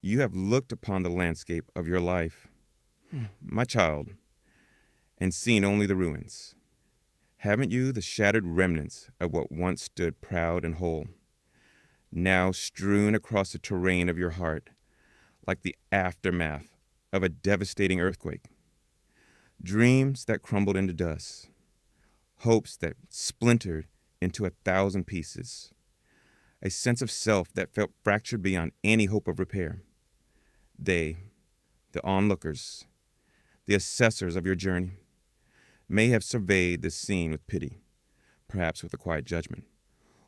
You have looked upon the landscape of your life, my child, and seen only the ruins. Haven't you the shattered remnants of what once stood proud and whole, now strewn across the terrain of your heart like the aftermath of a devastating earthquake? Dreams that crumbled into dust, hopes that splintered into 1,000 pieces, a sense of self that felt fractured beyond any hope of repair. They, the onlookers, the assessors of your journey, may have surveyed this scene with pity, perhaps with a quiet judgment,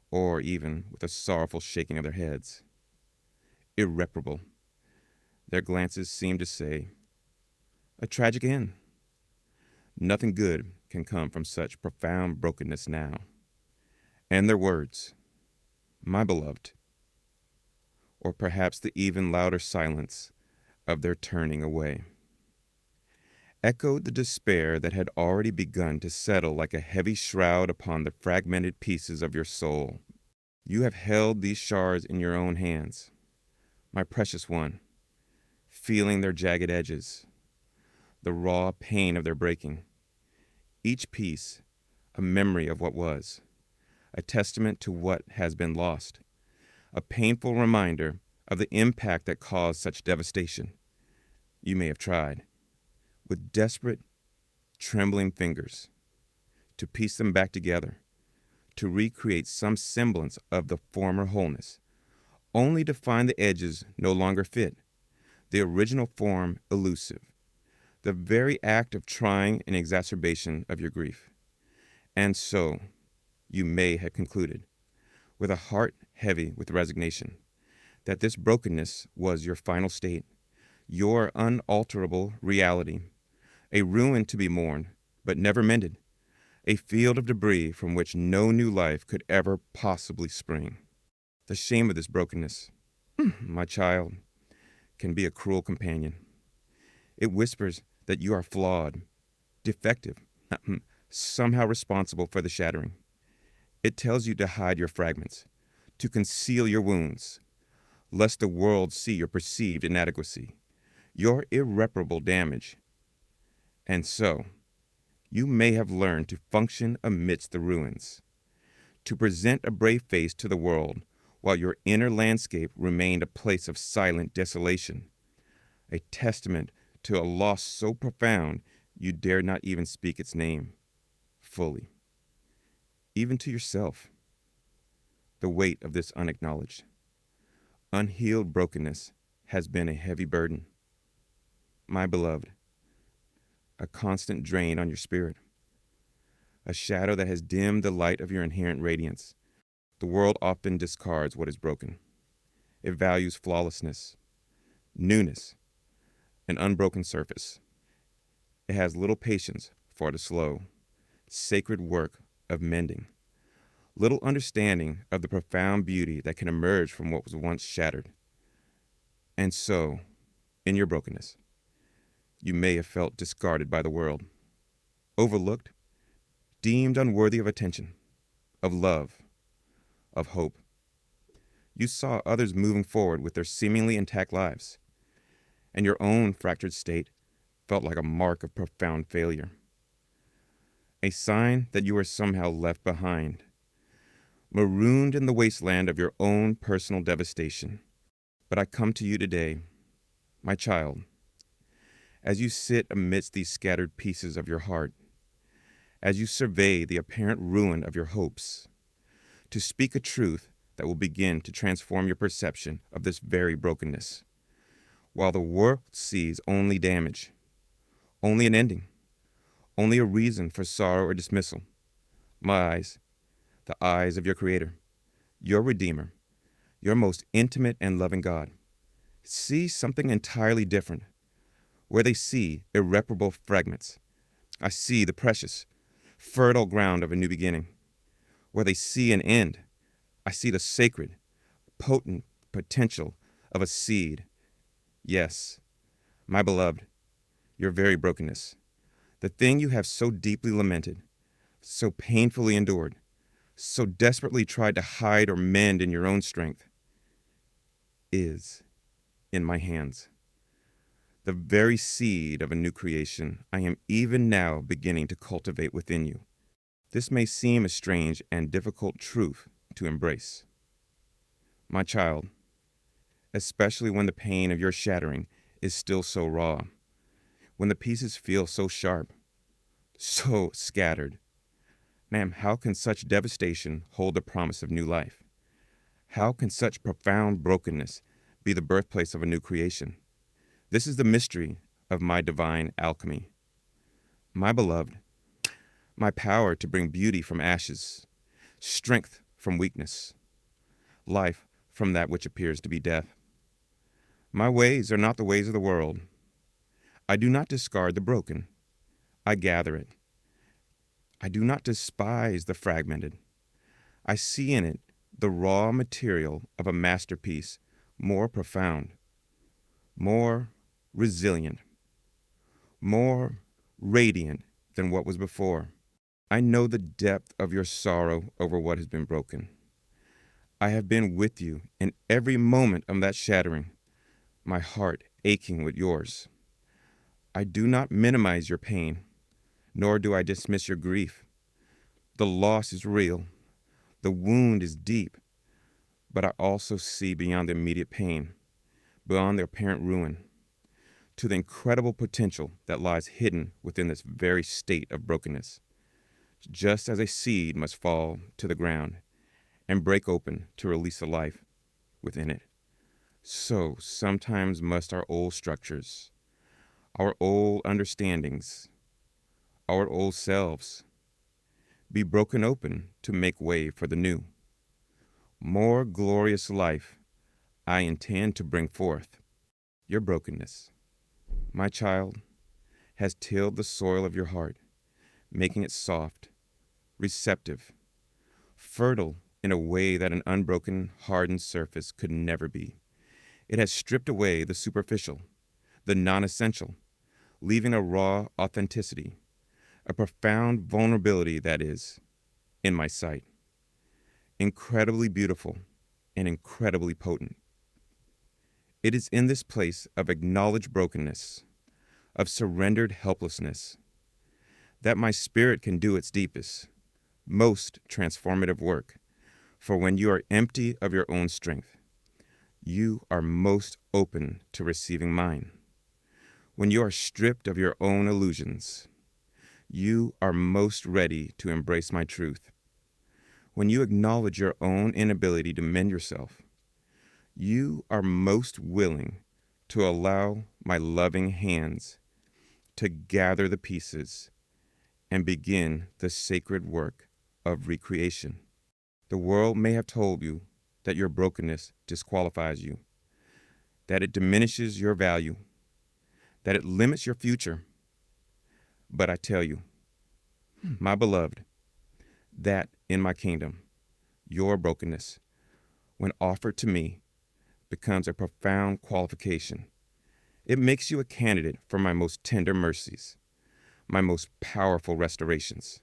or even with a sorrowful shaking of their heads. Irreparable, their glances seem to say, a tragic end. Nothing good can come from such profound brokenness now. And their words, my beloved, or perhaps the even louder silence of their turning away, echoed the despair that had already begun to settle like a heavy shroud upon the fragmented pieces of your soul. You have held these shards in your own hands, my precious one, feeling their jagged edges, the raw pain of their breaking. Each piece, a memory of what was, a testament to what has been lost, a painful reminder of the impact that caused such devastation. You may have tried, with desperate, trembling fingers, to piece them back together, to recreate some semblance of the former wholeness, only to find the edges no longer fit, the original form elusive, the very act of trying an exacerbation of your grief. And so, you may have concluded, with a heart heavy with resignation, that this brokenness was your final state, your unalterable reality, a ruin to be mourned, but never mended, a field of debris from which no new life could ever possibly spring. The shame of this brokenness, my child, can be a cruel companion. It whispers that you are flawed, defective, somehow responsible for the shattering. It tells you to hide your fragments, to conceal your wounds, lest the world see your perceived inadequacy, your irreparable damage. And so, you may have learned to function amidst the ruins, to present a brave face to the world while your inner landscape remained a place of silent desolation, a testament to a loss so profound you dared not even speak its name fully, even to yourself. The weight of this unacknowledged, unhealed brokenness has been a heavy burden, my beloved, a constant drain on your spirit, a shadow that has dimmed the light of your inherent radiance. The world often discards what is broken. It values flawlessness, newness, an unbroken surface. It has little patience for the slow, sacred work of mending, little understanding of the profound beauty that can emerge from what was once shattered. And so, in your brokenness, you may have felt discarded by the world, overlooked, deemed unworthy of attention, of love, of hope. You saw others moving forward with their seemingly intact lives, and your own fractured state felt like a mark of profound failure, a sign that you were somehow left behind, marooned in the wasteland of your own personal devastation. But I come to you today, my child, as you sit amidst these scattered pieces of your heart, as you survey the apparent ruin of your hopes, to speak a truth that will begin to transform your perception of this very brokenness. While the world sees only damage, only an ending, only a reason for sorrow or dismissal, my eyes, the eyes of your Creator, your Redeemer, your most intimate and loving God, see something entirely different. Where they see irreparable fragments, I see the precious, fertile ground of a new beginning. Where they see an end, I see the sacred, potent potential of a seed. Yes, my beloved, your very brokenness, the thing you have so deeply lamented, so painfully endured, so desperately tried to hide or mend in your own strength, is in my hands. The very seed of a new creation I am even now beginning to cultivate within you. This may seem a strange and difficult truth to embrace. My child, especially when the pain of your shattering is still so raw, when the pieces feel so sharp, so scattered. Ma'am, how can such devastation hold the promise of new life? How can such profound brokenness be the birthplace of a new creation? This is the mystery of my divine alchemy. My beloved, my power to bring beauty from ashes, strength from weakness, life from that which appears to be death. My ways are not the ways of the world. I do not discard the broken. I gather it. I do not despise the fragmented. I see in it the raw material of a masterpiece more profound, more resilient, more radiant than what was before. I know the depth of your sorrow over what has been broken. I have been with you in every moment of that shattering, my heart aching with yours. I do not minimize your pain, nor do I dismiss your grief. The loss is real. The wound is deep. But I also see beyond the immediate pain, beyond the apparent ruin, to the incredible potential that lies hidden within this very state of brokenness. Just as a seed must fall to the ground and break open to release the life within it, so sometimes must our old structures, our old understandings, our old selves be broken open to make way for the new. More glorious life I intend to bring forth. Your brokenness, my child, has tilled the soil of your heart, making it soft, receptive, fertile in a way that an unbroken, hardened surface could never be. It has stripped away the superficial, the non-essential, leaving a raw authenticity, a profound vulnerability that is, in my sight, incredibly beautiful and incredibly potent. It is in this place of acknowledged brokenness, of surrendered helplessness, that my spirit can do its deepest, most transformative work. For when you are empty of your own strength, you are most open to receiving mine. When you are stripped of your own illusions, you are most ready to embrace my truth. When you acknowledge your own inability to mend yourself, you are most willing to allow my loving hands to gather the pieces and begin the sacred work of recreation. The world may have told you that your brokenness disqualifies you, that it diminishes your value, that it limits your future. But I tell you, my beloved, that in my kingdom, your brokenness, when offered to me, becomes a profound qualification. It makes you a candidate for my most tender mercies, my most powerful restorations,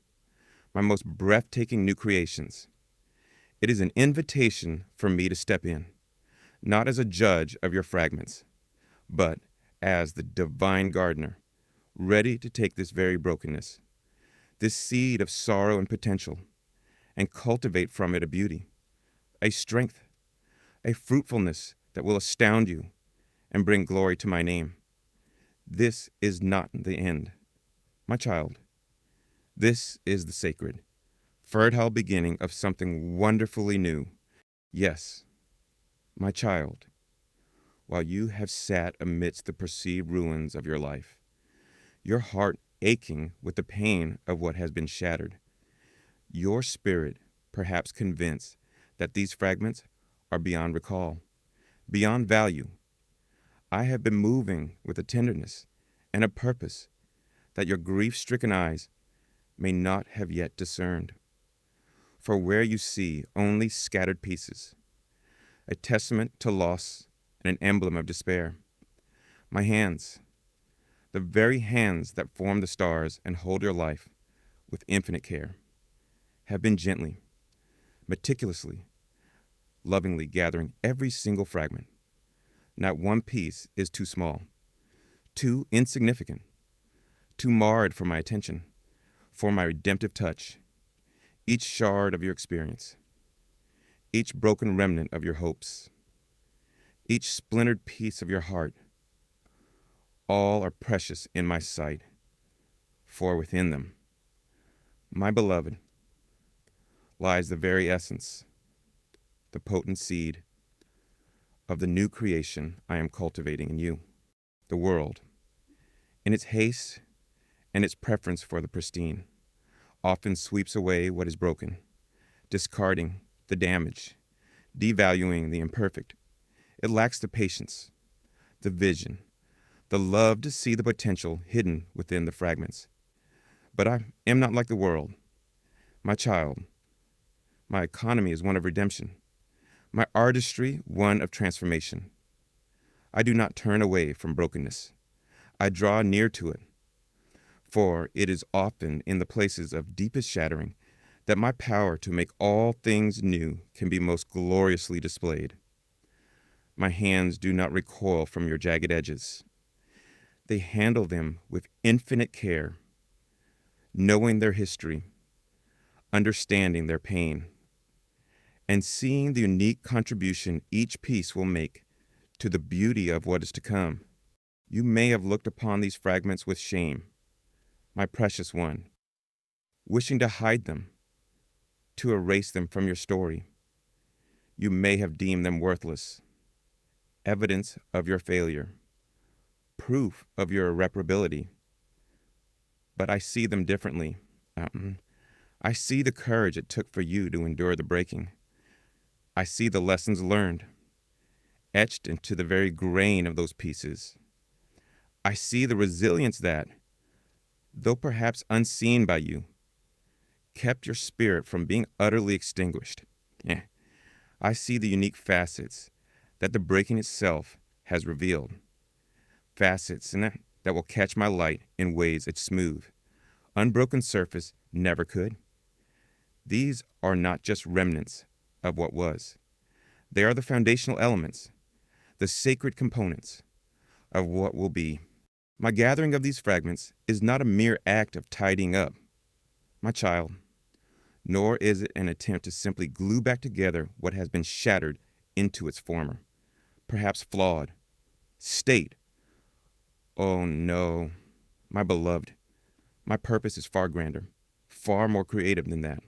my most breathtaking new creations. It is an invitation for me to step in, not as a judge of your fragments, but as the divine gardener, ready to take this very brokenness, this seed of sorrow and potential, and cultivate from it a beauty, a strength, a fruitfulness that will astound you and bring glory to my name. This is not the end, my child. This is the sacred, fertile beginning of something wonderfully new. Yes, my child, while you have sat amidst the perceived ruins of your life, your heart aching with the pain of what has been shattered, your spirit perhaps convinced that these fragments are beyond recall, beyond value, I have been moving with a tenderness and a purpose that your grief-stricken eyes may not have yet discerned. For where you see only scattered pieces, a testament to loss and an emblem of despair, my hands, the very hands that form the stars and hold your life with infinite care, have been gently, meticulously, lovingly gathering every single fragment, Not one piece is too small, too insignificant, too marred for my attention, for my redemptive touch. Each shard of your experience, each broken remnant of your hopes, each splintered piece of your heart, all are precious in my sight, for within them, my beloved, lies the very essence, the potent seed of the new creation I am cultivating in you. The world, in its haste and its preference for the pristine, often sweeps away what is broken, discarding the damage, devaluing the imperfect. It lacks the patience, the vision, the love to see the potential hidden within the fragments. But I am not like the world. My child, my economy is one of redemption, my artistry one of transformation. I do not turn away from brokenness. I draw near to it, for it is often in the places of deepest shattering that my power to make all things new can be most gloriously displayed. My hands do not recoil from your jagged edges. They handle them with infinite care, knowing their history, understanding their pain, and seeing the unique contribution each piece will make to the beauty of what is to come. You may have looked upon these fragments with shame, my precious one, wishing to hide them, to erase them from your story. You may have deemed them worthless, evidence of your failure, proof of your irreparability. But I see them differently. I see the courage it took for you to endure the breaking. I see the lessons learned, etched into the very grain of those pieces. I see the resilience that, though perhaps unseen by you, kept your spirit from being utterly extinguished. I see the unique facets that the breaking itself has revealed. Facets that will catch my light in ways its smooth, unbroken surface never could. These are not just remnants of what was. They are the foundational elements, the sacred components of what will be. My gathering of these fragments is not a mere act of tidying up, my child, nor is it an attempt to simply glue back together what has been shattered into its former, perhaps flawed, state. Oh no, my beloved, my purpose is far grander, far more creative than that.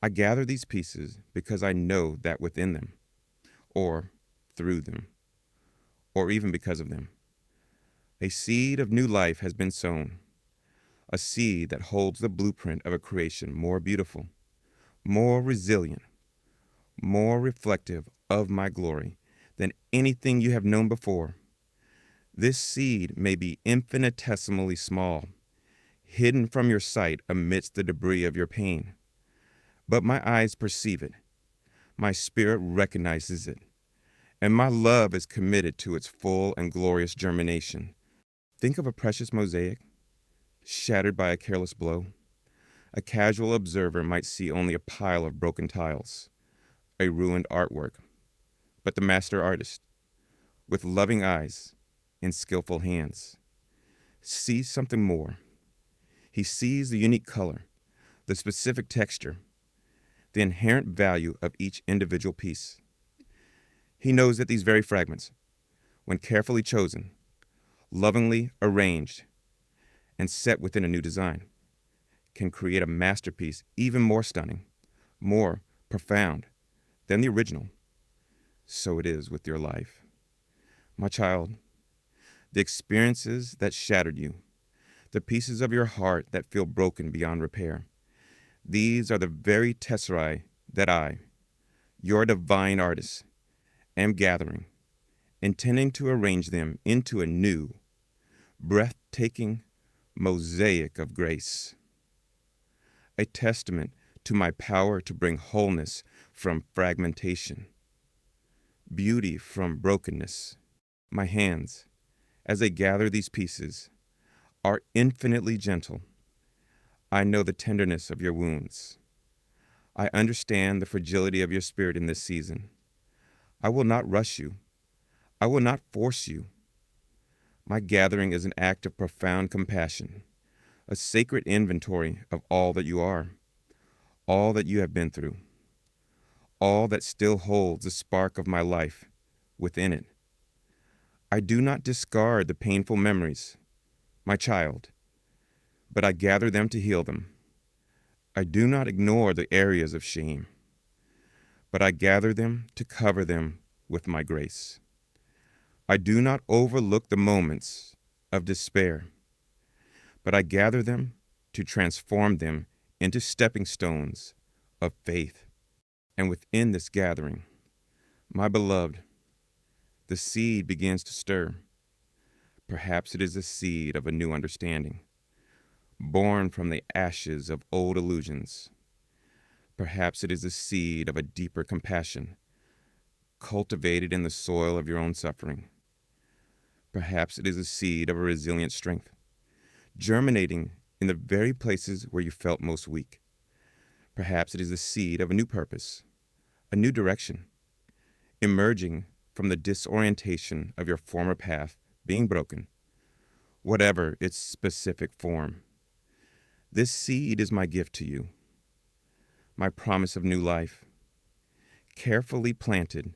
I gather these pieces because I know that within them, or through them, or even because of them, a seed of new life has been sown, a seed that holds the blueprint of a creation more beautiful, more resilient, more reflective of my glory than anything you have known before. This seed may be infinitesimally small, hidden from your sight amidst the debris of your pain. But my eyes perceive it, my spirit recognizes it, and my love is committed to its full and glorious germination. Think of a precious mosaic, shattered by a careless blow. A casual observer might see only a pile of broken tiles, a ruined artwork. But the master artist, with loving eyes and skillful hands, sees something more. He sees the unique color, the specific texture, the inherent value of each individual piece. He knows that these very fragments, when carefully chosen, lovingly arranged, and set within a new design, can create a masterpiece even more stunning, more profound than the original. So it is with your life. My child, the experiences that shattered you, the pieces of your heart that feel broken beyond repair, these are the very tesserae that I, your divine artist, am gathering, intending to arrange them into a new, breathtaking mosaic of grace, a testament to my power to bring wholeness from fragmentation, beauty from brokenness. My hands, as they gather these pieces, are infinitely gentle. I know the tenderness of your wounds. I understand the fragility of your spirit in this season. I will not rush you. I will not force you. My gathering is an act of profound compassion, a sacred inventory of all that you are, all that you have been through, all that still holds the spark of my life within it. I do not discard the painful memories, my child, but I gather them to heal them. I do not ignore the areas of shame, but I gather them to cover them with my grace. I do not overlook the moments of despair, but I gather them to transform them into stepping stones of faith. And within this gathering, my beloved, the seed begins to stir. Perhaps it is the seed of a new understanding, born from the ashes of old illusions. Perhaps it is the seed of a deeper compassion, cultivated in the soil of your own suffering. Perhaps it is the seed of a resilient strength, germinating in the very places where you felt most weak. Perhaps it is the seed of a new purpose, a new direction, emerging from the disorientation of your former path being broken, whatever its specific form. This seed is my gift to you, my promise of new life, carefully planted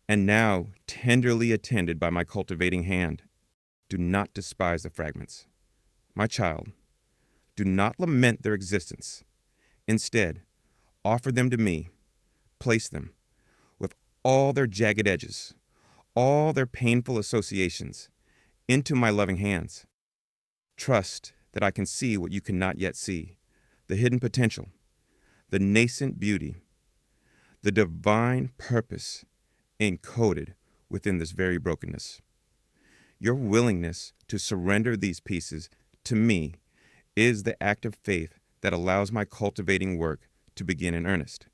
and now tenderly attended by my cultivating hand. Do not despise the fragments. My child, do not lament their existence. Instead, offer them to me, place them, with all their jagged edges, all their painful associations, into my loving hands. Trust that I can see what you cannot yet see, the hidden potential, the nascent beauty, the divine purpose encoded within this very brokenness. Your willingness to surrender these pieces to me is the act of faith that allows my cultivating work to begin in earnest.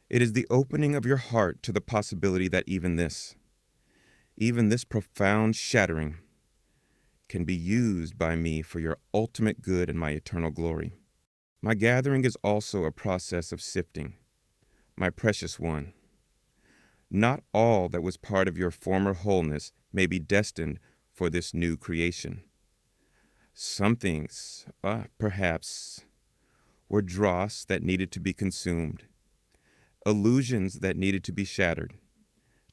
It is the opening of your heart to the possibility that even this profound shattering, can be used by me for your ultimate good and my eternal glory. My gathering is also a process of sifting. My precious one, not all that was part of your former wholeness may be destined for this new creation. Some things, perhaps, were dross that needed to be consumed, illusions that needed to be shattered,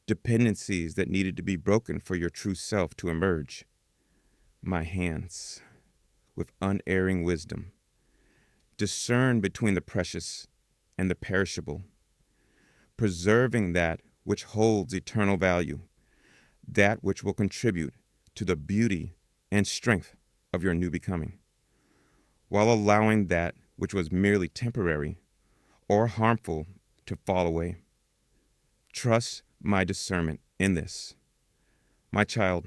dependencies that needed to be broken for your true self to emerge. My hands, with unerring wisdom, discern between the precious and the perishable, preserving that which holds eternal value, that which will contribute to the beauty and strength of your new becoming, while allowing that which was merely temporary or harmful to fall away. Trust my discernment in this. My child,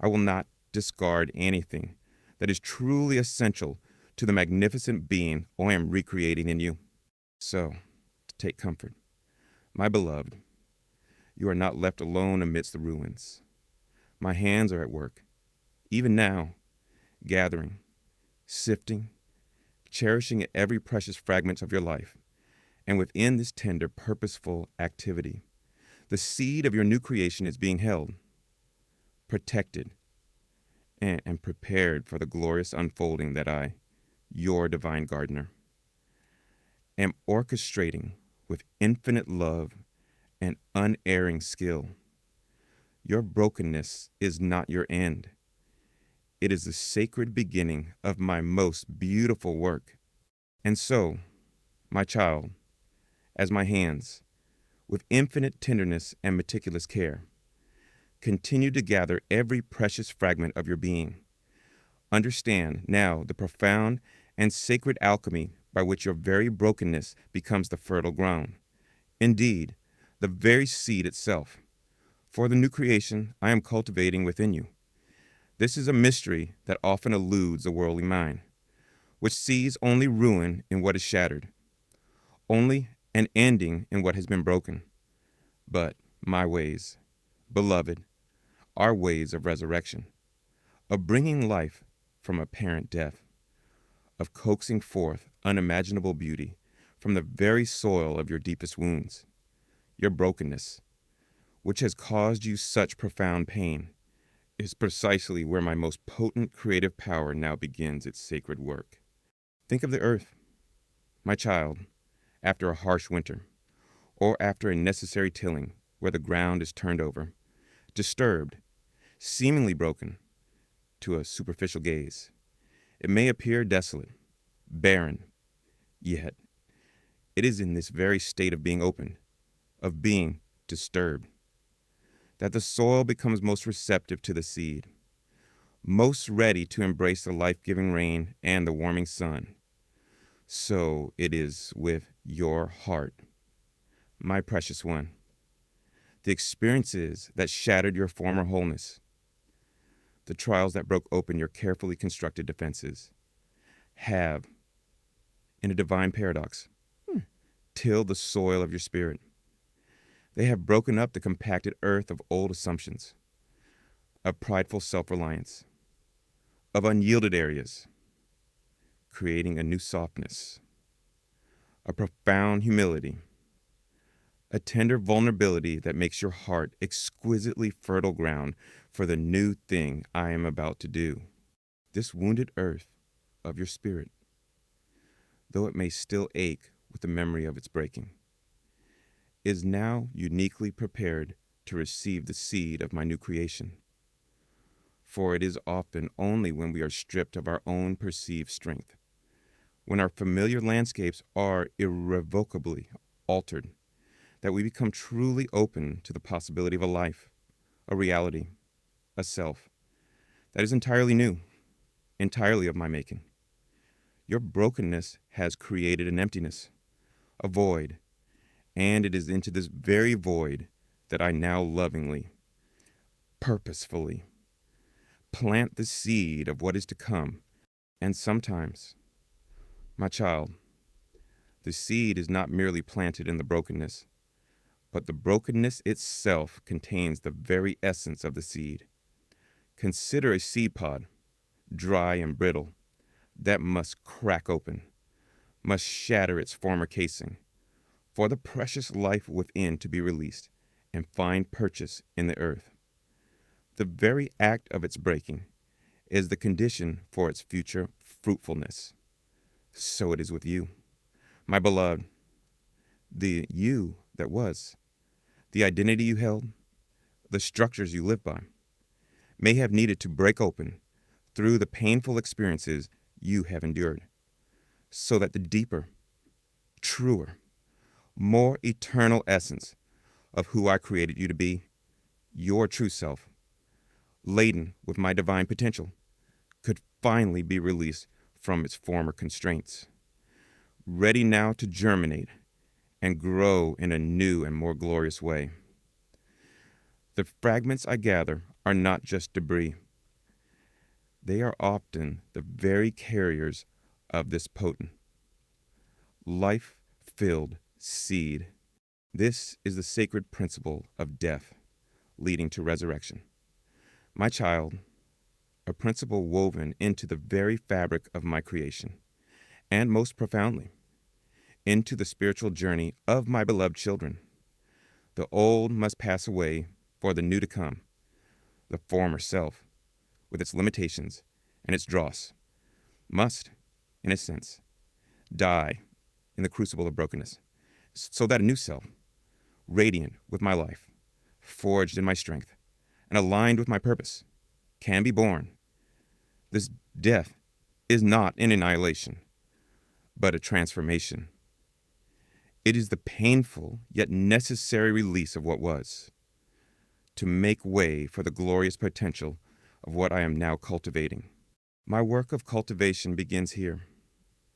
I will not discard anything that is truly essential to the magnificent being I am recreating in you. So, take comfort. My beloved, you are not left alone amidst the ruins. My hands are at work, even now, gathering, sifting, cherishing every precious fragment of your life. And within this tender, purposeful activity, the seed of your new creation is being held, protected, and prepared for the glorious unfolding that I, your divine gardener, am orchestrating with infinite love and unerring skill. Your brokenness is not your end. It is the sacred beginning of my most beautiful work. And so, my child, as my hands, with infinite tenderness and meticulous care, continue to gather every precious fragment of your being. Understand now the profound and sacred alchemy by which your very brokenness becomes the fertile ground. Indeed, the very seed itself, for the new creation I am cultivating within you. This is a mystery that often eludes the worldly mind, which sees only ruin in what is shattered, only an ending in what has been broken. But my ways, beloved, are ways of resurrection, of bringing life from apparent death, of coaxing forth unimaginable beauty from the very soil of your deepest wounds. Your brokenness, which has caused you such profound pain, is precisely where my most potent creative power now begins its sacred work. Think of the earth, my child, after a harsh winter, or after a necessary tilling where the ground is turned over, disturbed, seemingly broken to a superficial gaze. It may appear desolate, barren, yet it is in this very state of being open, of being disturbed, that the soil becomes most receptive to the seed, most ready to embrace the life-giving rain and the warming sun. So it is with your heart, my precious one. The experiences that shattered your former wholeness, the trials that broke open your carefully constructed defenses, have, in a divine paradox, tilled the soil of your spirit. They have broken up the compacted earth of old assumptions, of prideful self-reliance, of unyielded areas, creating a new softness, a profound humility, a tender vulnerability that makes your heart exquisitely fertile ground for the new thing I am about to do. This wounded earth of your spirit, though it may still ache with the memory of its breaking, is now uniquely prepared to receive the seed of my new creation. For it is often only when we are stripped of our own perceived strength, when our familiar landscapes are irrevocably altered, that we become truly open to the possibility of a life, a reality, a self that is entirely new, entirely of my making. Your brokenness has created an emptiness, a void, and it is into this very void that I now lovingly, purposefully, plant the seed of what is to come. And sometimes, my child, the seed is not merely planted in the brokenness, but the brokenness itself contains the very essence of the seed. Consider a seed pod, dry and brittle, that must crack open, must shatter its former casing, for the precious life within to be released and find purchase in the earth. The very act of its breaking is the condition for its future fruitfulness. So it is with you, my beloved, the you that was, the identity you held, the structures you lived by, may have needed to break open through the painful experiences you have endured, so that the deeper, truer, more eternal essence of who I created you to be, your true self, laden with my divine potential, could finally be released from its former constraints, ready now to germinate and grow in a new and more glorious way. The fragments I gather are not just debris. They are often the very carriers of this potent, life-filled seed. This is the sacred principle of death leading to resurrection. My child, a principle woven into the very fabric of my creation, and most profoundly, into the spiritual journey of my beloved children. The old must pass away for the new to come. The former self, with its limitations and its dross, must, in a sense, die in the crucible of brokenness, so that a new self, radiant with my life, forged in my strength, and aligned with my purpose, can be born. This death is not an annihilation, but a transformation. It is the painful yet necessary release of what was, to make way for the glorious potential of what I am now cultivating. My work of cultivation begins here,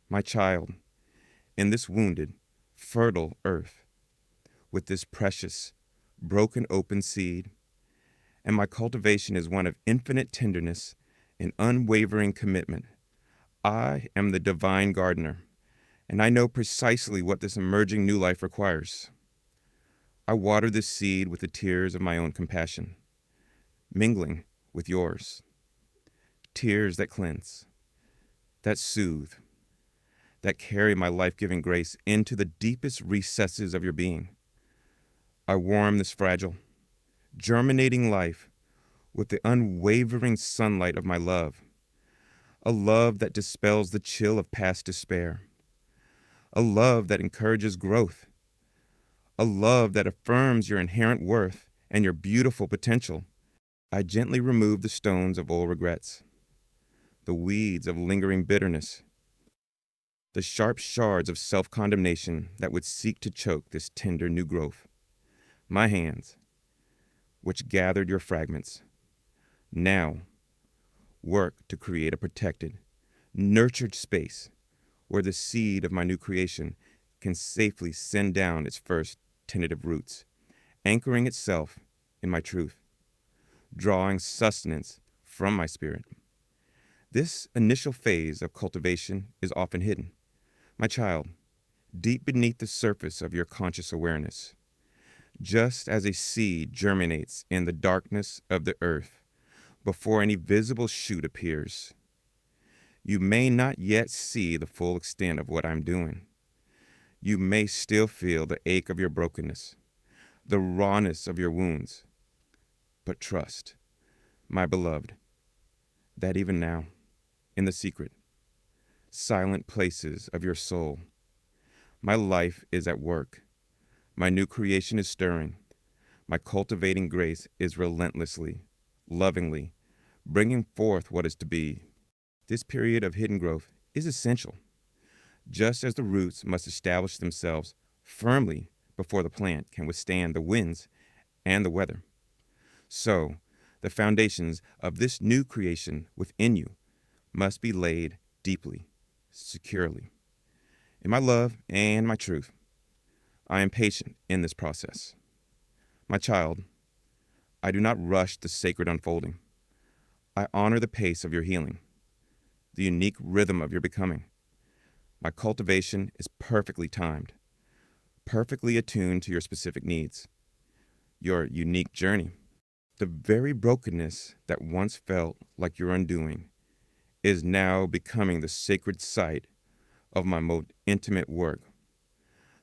my child, in this wounded, fertile earth, with this precious, broken open seed, and my cultivation is one of infinite tenderness and unwavering commitment. I am the divine gardener, and I know precisely what this emerging new life requires. I water this seed with the tears of my own compassion, mingling with yours. Tears that cleanse, that soothe, that carry my life-giving grace into the deepest recesses of your being. I warm this fragile, germinating life with the unwavering sunlight of my love, a love that dispels the chill of past despair, a love that encourages growth, a love that affirms your inherent worth and your beautiful potential. I gently remove the stones of old regrets, the weeds of lingering bitterness, the sharp shards of self-condemnation that would seek to choke this tender new growth. My hands, which gathered your fragments, now work to create a protected, nurtured space where the seed of my new creation can safely send down its first tentative roots, anchoring itself in my truth, drawing sustenance from my spirit. This initial phase of cultivation is often hidden. My child, deep beneath the surface of your conscious awareness, just as a seed germinates in the darkness of the earth before any visible shoot appears. You may not yet see the full extent of what I'm doing. You may still feel the ache of your brokenness, the rawness of your wounds. But trust, my beloved, that even now, in the secret, silent places of your soul, my life is at work. My new creation is stirring. My cultivating grace is relentlessly, lovingly, bringing forth what is to be. This period of hidden growth is essential, just as the roots must establish themselves firmly before the plant can withstand the winds and the weather. So, the foundations of this new creation within you must be laid deeply, securely. In my love and my truth, I am patient in this process. My child, I do not rush the sacred unfolding. I honor the pace of your healing, the unique rhythm of your becoming. My cultivation is perfectly timed, perfectly attuned to your specific needs, your unique journey. The very brokenness that once felt like your undoing is now becoming the sacred site of my most intimate work.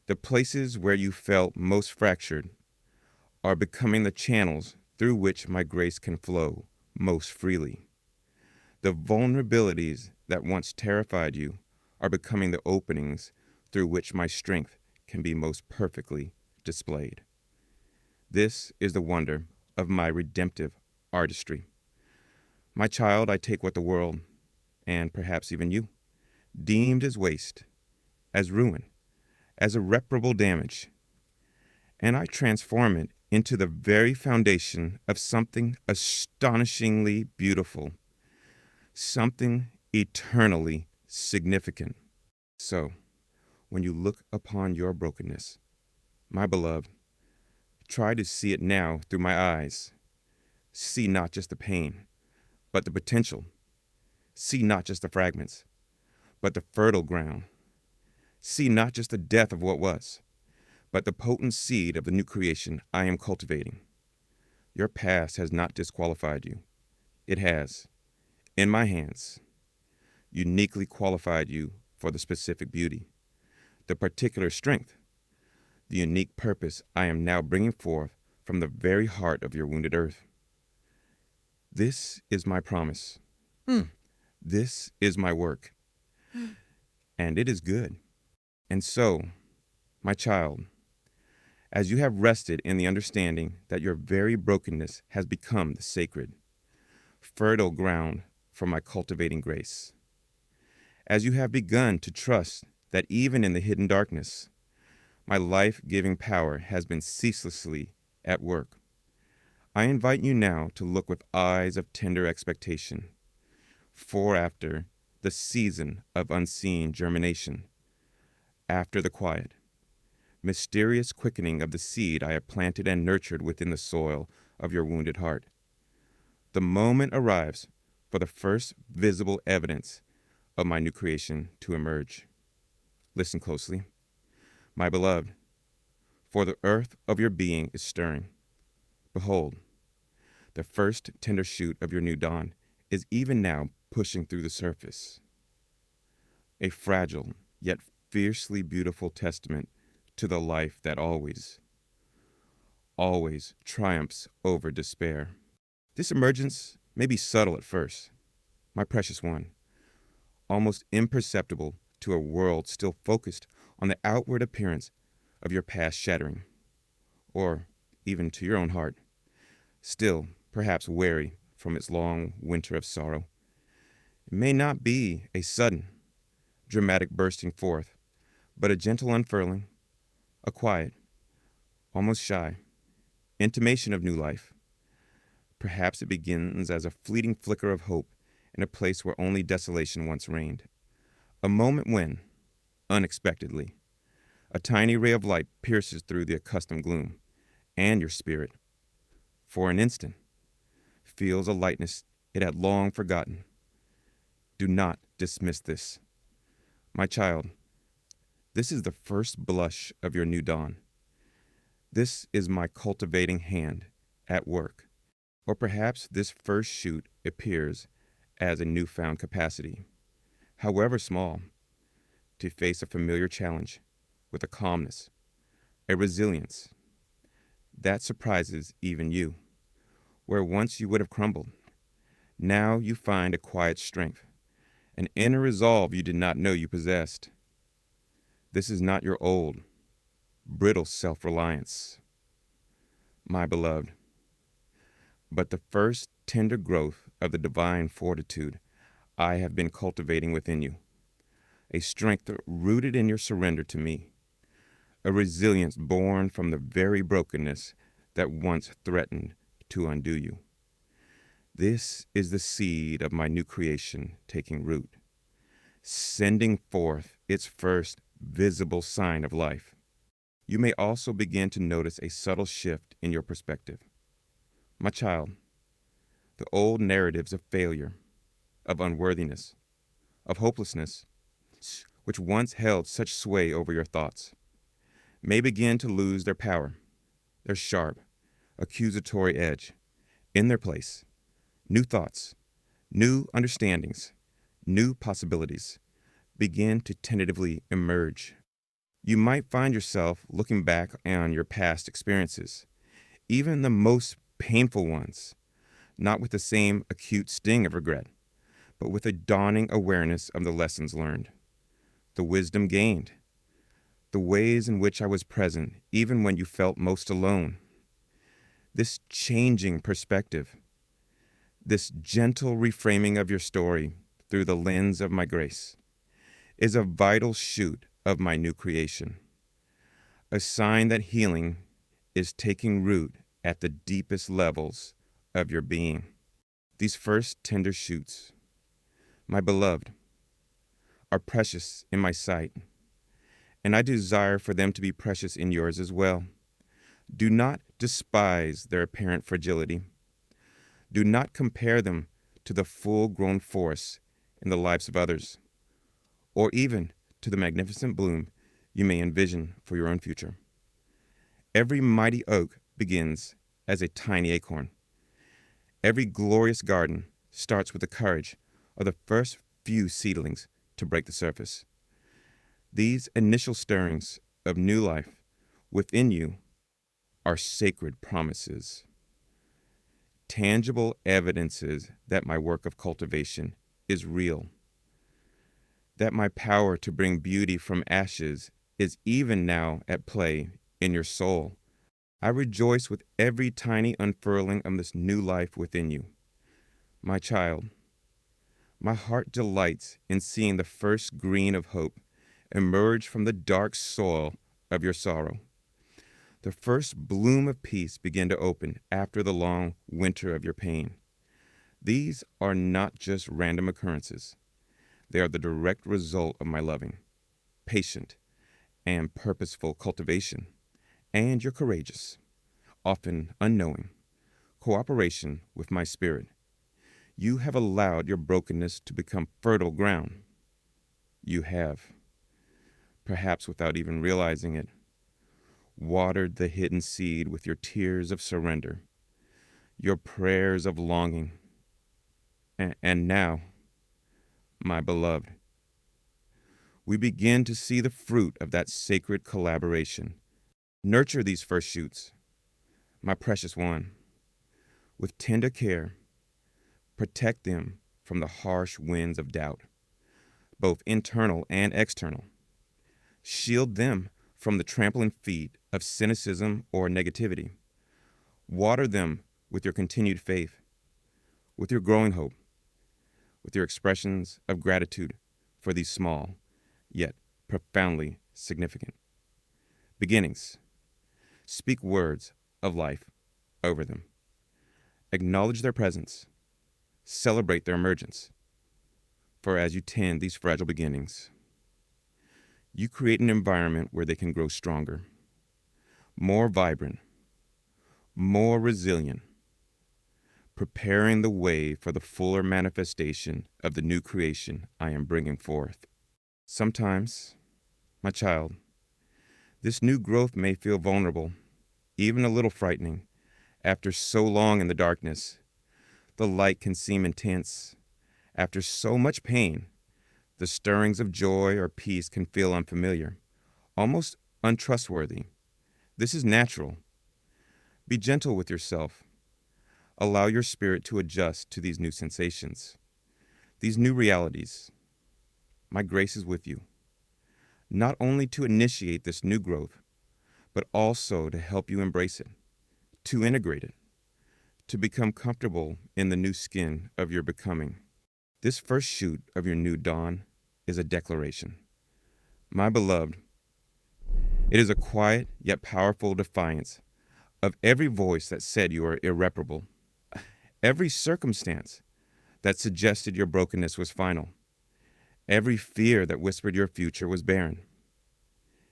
The places where you felt most fractured are becoming the channels through which my grace can flow most freely. The vulnerabilities that once terrified you are becoming the openings through which my strength can be most perfectly displayed. This is the wonder of my redemptive artistry. My child, I take what the world, and perhaps even you, deemed as waste, as ruin, as irreparable damage, and I transform it into the very foundation of something astonishingly beautiful, something eternally significant. So, when you look upon your brokenness, my beloved, try to see it now through my eyes. See not just the pain, but the potential. See not just the fragments, but the fertile ground. See not just the death of what was, but the potent seed of the new creation I am cultivating. Your past has not disqualified you. It has, in my hands, uniquely qualified you for the specific beauty, the particular strength, the unique purpose I am now bringing forth from the very heart of your wounded earth. This is my promise. This is my work. And it is good. And so, my child, as you have rested in the understanding that your very brokenness has become the sacred, fertile ground for my cultivating grace, as you have begun to trust that even in the hidden darkness, my life-giving power has been ceaselessly at work, I invite you now to look with eyes of tender expectation, for after the season of unseen germination, after the quiet, mysterious quickening of the seed I have planted and nurtured within the soil of your wounded heart, the moment arrives for the first visible evidence of my new creation to emerge. Listen closely, my beloved, for the earth of your being is stirring. Behold, the first tender shoot of your new dawn is even now pushing through the surface. A fragile, yet fiercely beautiful testament to the life that always triumphs over despair. This emergence may be subtle at first, my precious one, almost imperceptible to a world still focused on the outward appearance of your past shattering, or even to your own heart, still perhaps weary from its long winter of sorrow. It may not be a sudden, dramatic bursting forth, but a gentle unfurling, a quiet, almost shy, intimation of new life. Perhaps it begins as a fleeting flicker of hope in a place where only desolation once reigned. A moment when, unexpectedly, a tiny ray of light pierces through the accustomed gloom, and your spirit, for an instant, feels a lightness it had long forgotten. Do not dismiss this. My child, this is the first blush of your new dawn. This is my cultivating hand at work. Or perhaps this first shoot appears as a newfound capacity, however small, to face a familiar challenge with a calmness, a resilience that surprises even you. Where once you would have crumbled, now you find a quiet strength, an inner resolve you did not know you possessed. This is not your old, brittle self-reliance, my beloved, but the first tender growth of the divine fortitude I have been cultivating within you, a strength rooted in your surrender to me, a resilience born from the very brokenness that once threatened to undo you. This is the seed of my new creation taking root, sending forth its first visible sign of life. You may also begin to notice a subtle shift in your perspective. My child, the old narratives of failure, of unworthiness, of hopelessness, which once held such sway over your thoughts, may begin to lose their power, their sharp, accusatory edge. In their place, new thoughts, new understandings, new possibilities begin to tentatively emerge. You might find yourself looking back on your past experiences, even the most painful ones, not with the same acute sting of regret, but with a dawning awareness of the lessons learned, the wisdom gained, the ways in which I was present even when you felt most alone. This changing perspective, this gentle reframing of your story through the lens of my grace, is a vital shoot of my new creation, a sign that healing is taking root at the deepest levels of your being. These first tender shoots, my beloved, are precious in my sight, and I desire for them to be precious in yours as well. Do not despise their apparent fragility. Do not compare them to the full-grown force in the lives of others, or even to the magnificent bloom you may envision for your own future. Every mighty oak begins as a tiny acorn. Every glorious garden starts with the courage of the first few seedlings to break the surface. These initial stirrings of new life within you are sacred promises, tangible evidences that my work of cultivation is real, that my power to bring beauty from ashes is even now at play in your soul. I rejoice with every tiny unfurling of this new life within you. My child, my heart delights in seeing the first green of hope emerge from the dark soil of your sorrow. The first bloom of peace begin to open after the long winter of your pain. These are not just random occurrences. They are the direct result of my loving, patient, and purposeful cultivation, and your courageous, often unknowing, cooperation with my spirit. You have allowed your brokenness to become fertile ground. You have, perhaps without even realizing it, watered the hidden seed with your tears of surrender, your prayers of longing. And now, my beloved, we begin to see the fruit of that sacred collaboration. Nurture these first shoots. My precious one, with tender care, protect them from the harsh winds of doubt, both internal and external. Shield them from the trampling feet of cynicism or negativity. Water them with your continued faith, with your growing hope, with your expressions of gratitude for these small, yet profoundly significant beginnings. Speak words of life over them. Acknowledge their presence. Celebrate their emergence. For as you tend these fragile beginnings, you create an environment where they can grow stronger, more vibrant, more resilient, preparing the way for the fuller manifestation of the new creation I am bringing forth. Sometimes, my child, this new growth may feel vulnerable, even a little frightening. After so long in the darkness, the light can seem intense. After so much pain, the stirrings of joy or peace can feel unfamiliar, almost untrustworthy. This is natural. Be gentle with yourself. Allow your spirit to adjust to these new sensations, these new realities. My grace is with you, not only to initiate this new growth, but also to help you embrace it, to integrate it, to become comfortable in the new skin of your becoming. This first shoot of your new dawn is a declaration. My beloved, it is a quiet yet powerful defiance of every voice that said you are irreparable, every circumstance that suggested your brokenness was final, every fear that whispered your future was barren.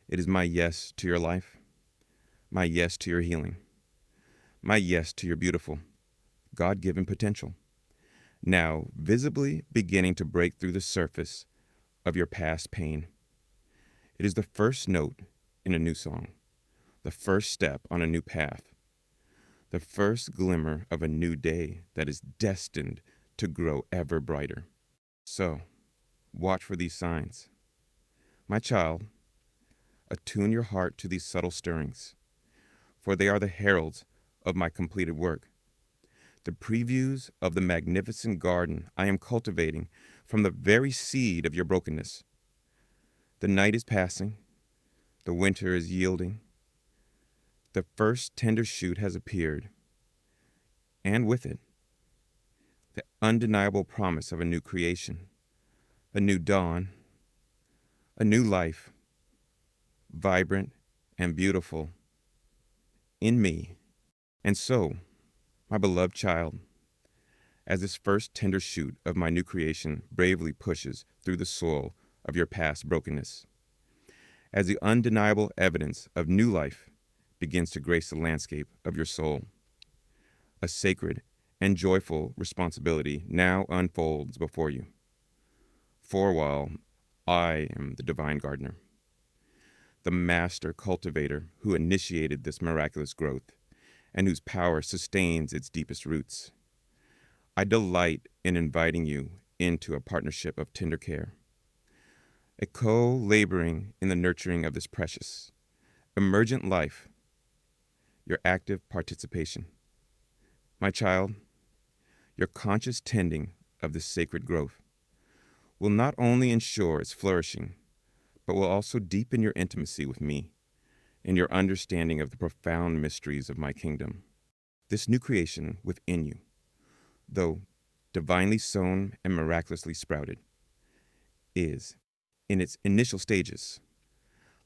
It is my yes to your life, my yes to your healing, my yes to your beautiful, God-given potential, now visibly beginning to break through the surface of your past pain. It is the first note in a new song, the first step on a new path, the first glimmer of a new day that is destined to grow ever brighter. So, watch for these signs. My child, attune your heart to these subtle stirrings, for they are the heralds of my completed work, the previews of the magnificent garden I am cultivating from the very seed of your brokenness. The night is passing, the winter is yielding, the first tender shoot has appeared, and with it, the undeniable promise of a new creation, a new dawn, a new life, vibrant and beautiful, in me. And so, my beloved child, as this first tender shoot of my new creation bravely pushes through the soil of your past brokenness, as the undeniable evidence of new life begins to grace the landscape of your soul, a sacred and joyful responsibility now unfolds before you. For while I am the divine gardener, the master cultivator who initiated this miraculous growth and whose power sustains its deepest roots, I delight in inviting you into a partnership of tender care, a co-laboring in the nurturing of this precious, emergent life, your active participation. My child, your conscious tending of this sacred growth will not only ensure its flourishing, but will also deepen your intimacy with me and your understanding of the profound mysteries of my kingdom. This new creation within you, though divinely sown and miraculously sprouted, is, in its initial stages,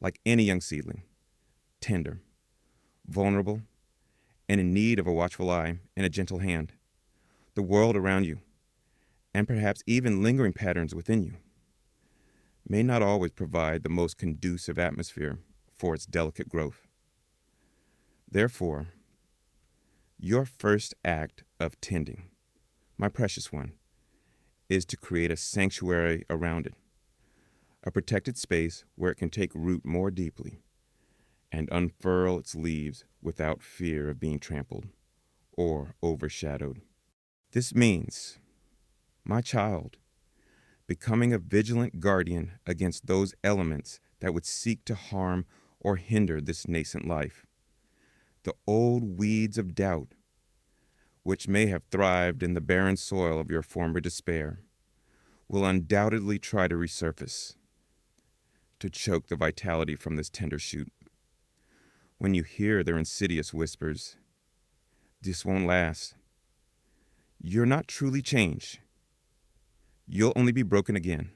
like any young seedling, tender, vulnerable, and in need of a watchful eye and a gentle hand. The world around you, and perhaps even lingering patterns within you, may not always provide the most conducive atmosphere for its delicate growth. Therefore, your first act of tending, my precious one, is to create a sanctuary around it, a protected space where it can take root more deeply and unfurl its leaves without fear of being trampled or overshadowed. This means, my child, becoming a vigilant guardian against those elements that would seek to harm or hinder this nascent life. The old weeds of doubt, which may have thrived in the barren soil of your former despair, will undoubtedly try to resurface, to choke the vitality from this tender shoot. When you hear their insidious whispers, "This won't last," you're not truly changed. You'll only be broken again.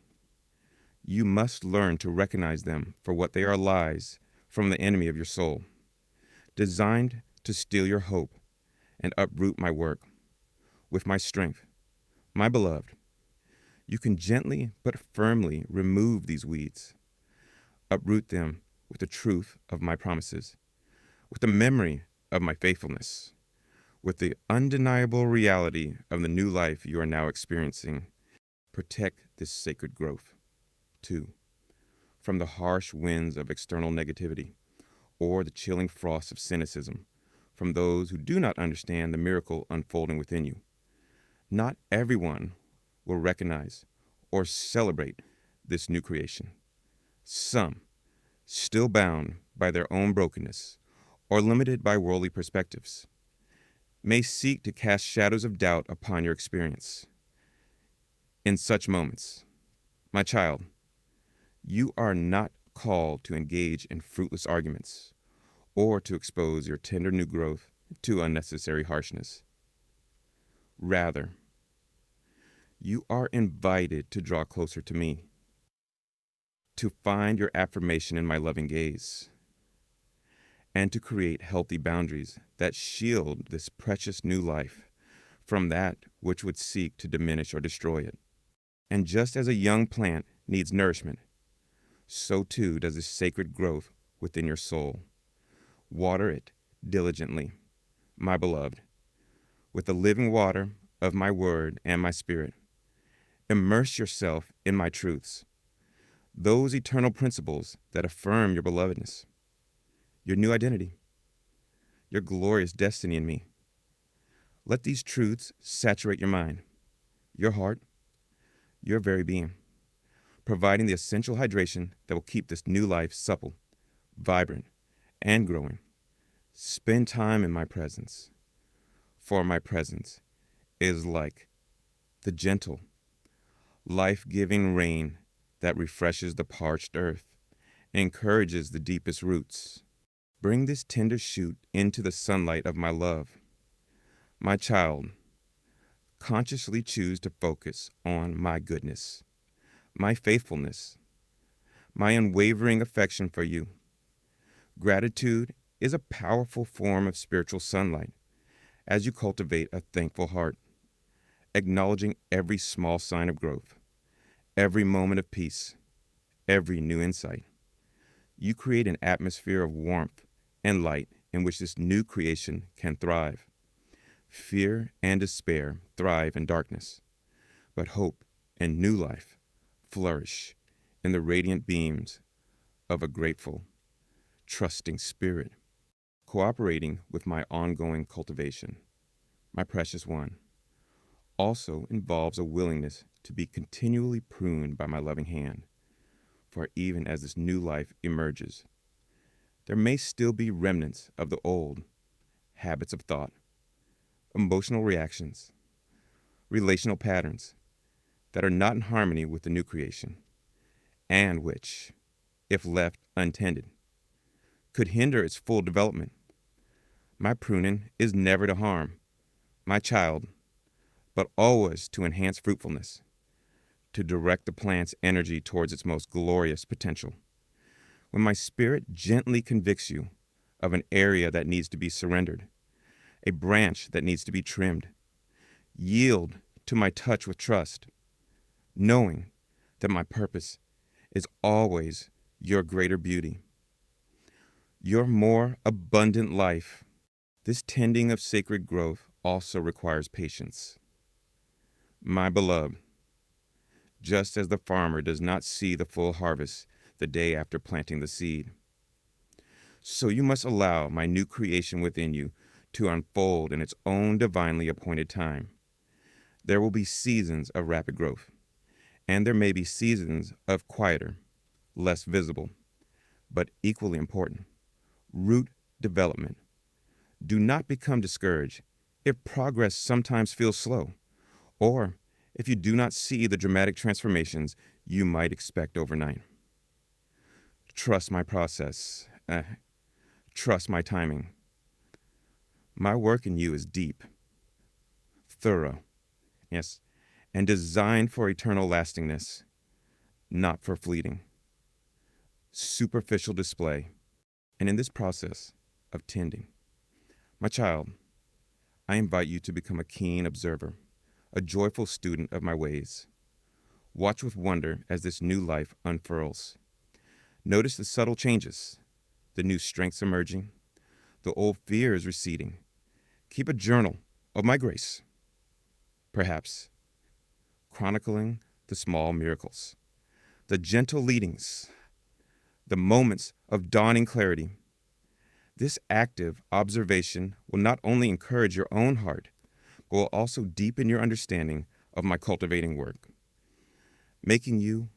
You must learn to recognize them for what they are, lies from the enemy of your soul, designed to steal your hope and uproot my work. With my strength, my beloved, you can gently but firmly remove these weeds, uproot them with the truth of my promises, with the memory of my faithfulness, with the undeniable reality of the new life you are now experiencing. Protect this sacred growth. 2. From the harsh winds of external negativity or the chilling frost of cynicism from those who do not understand the miracle unfolding within you. Not everyone will recognize or celebrate this new creation. Some, still bound by their own brokenness or limited by worldly perspectives, may seek to cast shadows of doubt upon your experience. In such moments, my child, you are not called to engage in fruitless arguments or to expose your tender new growth to unnecessary harshness. Rather, you are invited to draw closer to me, to find your affirmation in my loving gaze, and to create healthy boundaries that shield this precious new life from that which would seek to diminish or destroy it. And just as a young plant needs nourishment, so too does this sacred growth within your soul. Water it diligently, my beloved, with the living water of my word and my spirit. Immerse yourself in my truths, those eternal principles that affirm your belovedness, your new identity, your glorious destiny in me. Let these truths saturate your mind, your heart, your very being, providing the essential hydration that will keep this new life supple, vibrant, and growing. Spend time in my presence, for my presence is like the gentle, life-giving rain that refreshes the parched earth and encourages the deepest roots. Bring this tender shoot into the sunlight of my love. My child, consciously choose to focus on my goodness, my faithfulness, my unwavering affection for you. Gratitude is a powerful form of spiritual sunlight as you cultivate a thankful heart, acknowledging every small sign of growth, every moment of peace, every new insight. You create an atmosphere of warmth and light in which this new creation can thrive. Fear and despair thrive in darkness, but hope and new life flourish in the radiant beams of a grateful, trusting spirit. Cooperating with my ongoing cultivation, my precious one, also involves a willingness to be continually pruned by my loving hand. For even as this new life emerges, there may still be remnants of the old habits of thought, emotional reactions, relational patterns that are not in harmony with the new creation, and which, if left untended, could hinder its full development. My pruning is never to harm my child, but always to enhance fruitfulness, to direct the plant's energy towards its most glorious potential. When my spirit gently convicts you of an area that needs to be surrendered, a branch that needs to be trimmed, yield to my touch with trust, knowing that my purpose is always your greater beauty, your more abundant life. This tending of sacred growth also requires patience. My beloved, just as the farmer does not see the full harvest the day after planting the seed, so you must allow my new creation within you to unfold in its own divinely appointed time. There will be seasons of rapid growth, and there may be seasons of quieter, less visible, but equally important, root development, Do not become discouraged if progress sometimes feels slow, or if you do not see the dramatic transformations you might expect overnight. Trust my process. Trust my timing. My work in you is deep, thorough, yes, and designed for eternal lastingness, not for fleeting, superficial display. And in this process of tending, my child, I invite you to become a keen observer, a joyful student of my ways. Watch with wonder as this new life unfurls. Notice the subtle changes, the new strengths emerging, the old fears receding. Keep a journal of my grace, perhaps chronicling the small miracles, the gentle leadings, the moments of dawning clarity. This active observation will not only encourage your own heart, but will also deepen your understanding of my cultivating work, making you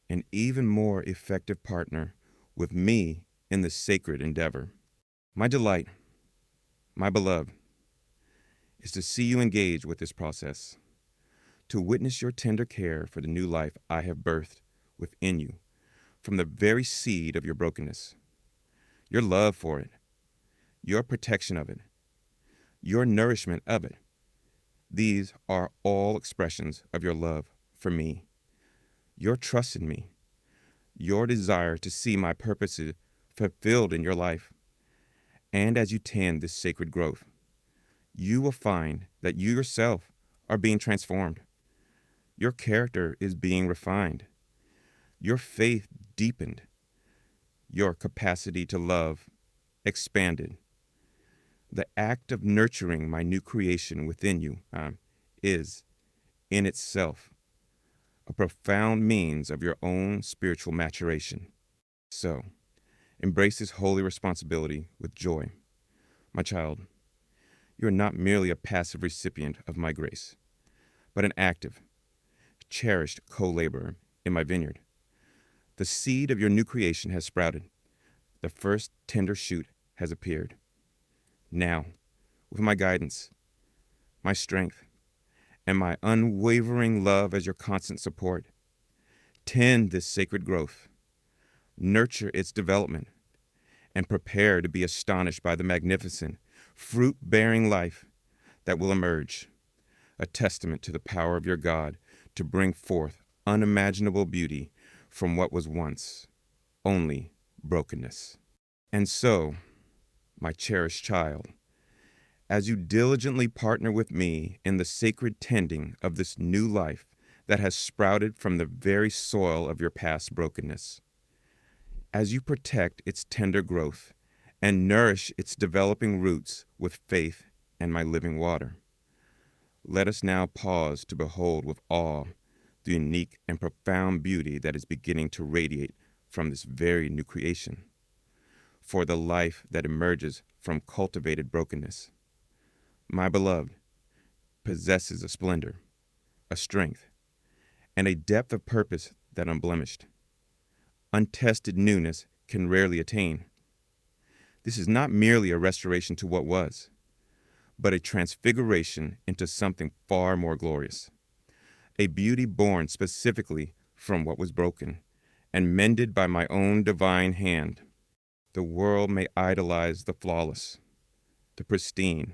an even more effective partner with me in this sacred endeavor. My delight, my beloved, is to see you engage with this process, to witness your tender care for the new life I have birthed within you from the very seed of your brokenness, your love for it, your protection of it, your nourishment of it. These are all expressions of your love for me, your trust in me, your desire to see my purposes fulfilled in your life. And as you tend this sacred growth, you will find that you yourself are being transformed. Your character is being refined, your faith deepened, your capacity to love expanded. The act of nurturing my new creation within you is, in itself, a profound means of your own spiritual maturation. So, embrace this holy responsibility with joy. My child, you are not merely a passive recipient of my grace, but an active, cherished co-laborer in my vineyard. The seed of your new creation has sprouted. The first tender shoot has appeared. Now, with my guidance, my strength, and my unwavering love as your constant support, tend this sacred growth, nurture its development, and prepare to be astonished by the magnificent, fruit-bearing life that will emerge, a testament to the power of your God to bring forth unimaginable beauty from what was once only brokenness. And so, my cherished child, as you diligently partner with me in the sacred tending of this new life that has sprouted from the very soil of your past brokenness, as you protect its tender growth and nourish its developing roots with faith and my living water, let us now pause to behold with awe the unique and profound beauty that is beginning to radiate from this very new creation. For the life that emerges from cultivated brokenness, my beloved, possesses a splendor, a strength, and a depth of purpose that unblemished, untested newness can rarely attain. This is not merely a restoration to what was, but a transfiguration into something far more glorious, a beauty born specifically from what was broken and mended by my own divine hand. The world may idolize the flawless, the pristine,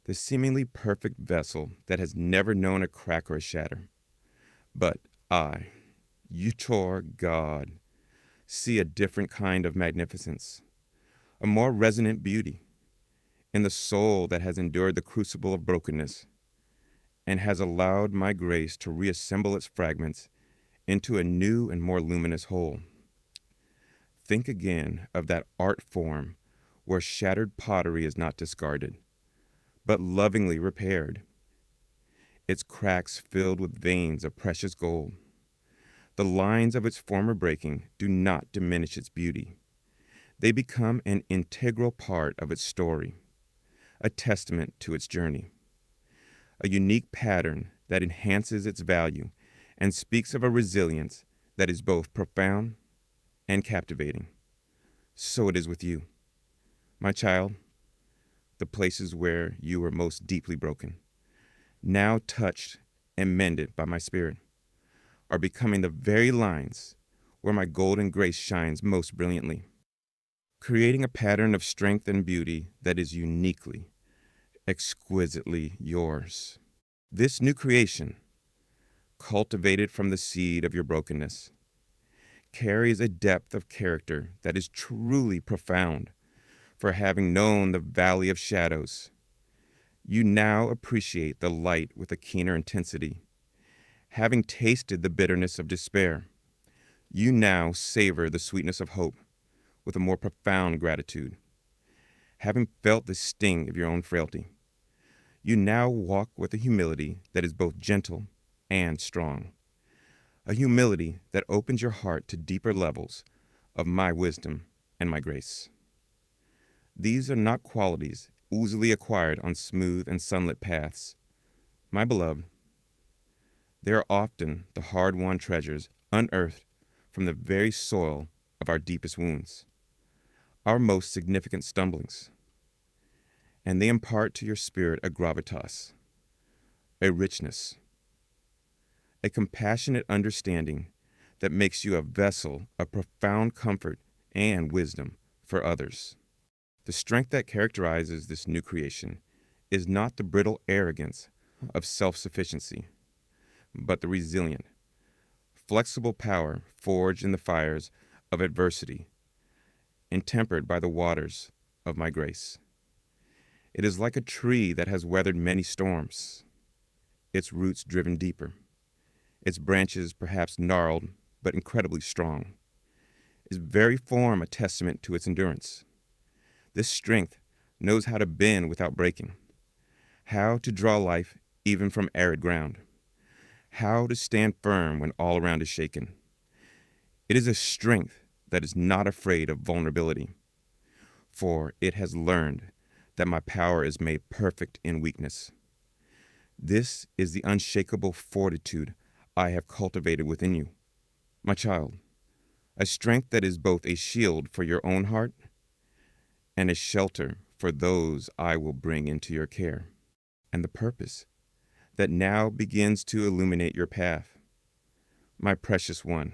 the seemingly perfect vessel that has never known a crack or a shatter. But I, Utor God, see a different kind of magnificence, a more resonant beauty in the soul that has endured the crucible of brokenness and has allowed my grace to reassemble its fragments into a new and more luminous whole. Think again of that art form where shattered pottery is not discarded, but lovingly repaired, its cracks filled with veins of precious gold. The lines of its former breaking do not diminish its beauty. They become an integral part of its story, a testament to its journey, a unique pattern that enhances its value and speaks of a resilience that is both profound and captivating. So it is with you, my child. the places where you were most deeply broken, now touched and mended by my Spirit, are becoming the very lines where my golden grace shines most brilliantly, creating a pattern of strength and beauty that is uniquely, exquisitely yours. This new creation, cultivated from the seed of your brokenness, carries a depth of character that is truly profound. For having known the valley of shadows, you now appreciate the light with a keener intensity. Having tasted the bitterness of despair, you now savor the sweetness of hope with a more profound gratitude. Having felt the sting of your own frailty, you now walk with a humility that is both gentle and strong, a humility that opens your heart to deeper levels of my wisdom and my grace. These are not qualities oozily acquired on smooth and sunlit paths. My beloved, they are often the hard-won treasures unearthed from the very soil of our deepest wounds, our most significant stumblings. And they impart to your spirit a gravitas, a richness, a compassionate understanding that makes you a vessel of profound comfort and wisdom for others. The strength that characterizes this new creation is not the brittle arrogance of self-sufficiency, but the resilient, flexible power forged in the fires of adversity and tempered by the waters of my grace. It is like a tree that has weathered many storms, its roots driven deeper, its branches perhaps gnarled but incredibly strong, its very form a testament to its endurance. This strength knows how to bend without breaking, how to draw life even from arid ground, how to stand firm when all around is shaken. It is a strength that is not afraid of vulnerability, for it has learned that my power is made perfect in weakness. This is the unshakable fortitude I have cultivated within you, my child, a strength that is both a shield for your own heart and a shelter for those I will bring into your care, and the purpose that now begins to illuminate your path, my precious one,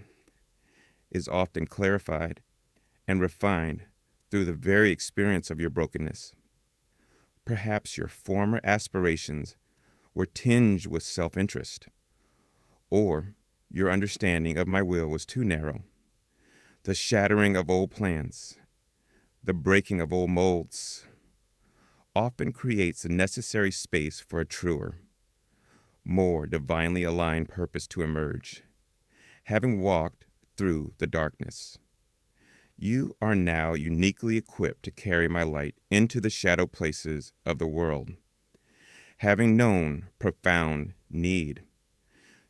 is often clarified and refined through the very experience of your brokenness. Perhaps your former aspirations were tinged with self-interest, or your understanding of my will was too narrow. The shattering of old plans, the breaking of old molds, often creates a necessary space for a truer, more divinely aligned purpose to emerge. Having walked through the darkness, you are now uniquely equipped to carry my light into the shadow places of the world. Having known profound need,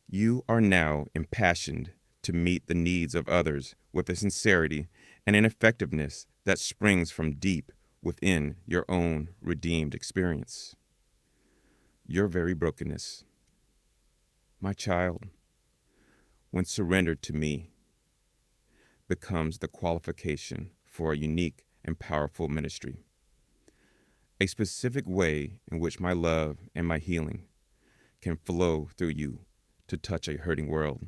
you are now impassioned to meet the needs of others with a sincerity and an effectiveness that springs from deep within your own redeemed experience. Your very brokenness, my child, when surrendered to me, becomes the qualification for a unique and powerful ministry, a specific way in which my love and my healing can flow through you to touch a hurting world.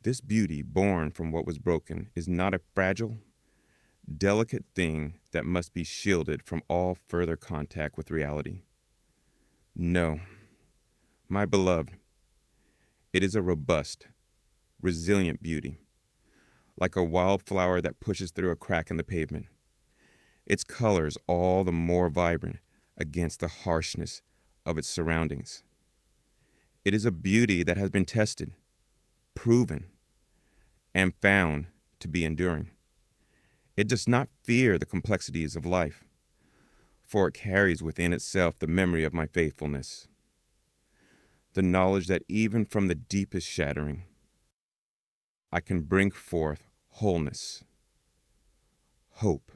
This beauty born from what was broken is not a fragile, delicate thing that must be shielded from all further contact with reality. No, my beloved, it is a robust, resilient beauty, like a wildflower that pushes through a crack in the pavement, its colors all the more vibrant against the harshness of its surroundings. It is a beauty that has been tested, proven, and found to be enduring. It does not fear the complexities of life, for it carries within itself the memory of my faithfulness, the knowledge that even from the deepest shattering, I can bring forth wholeness, hope,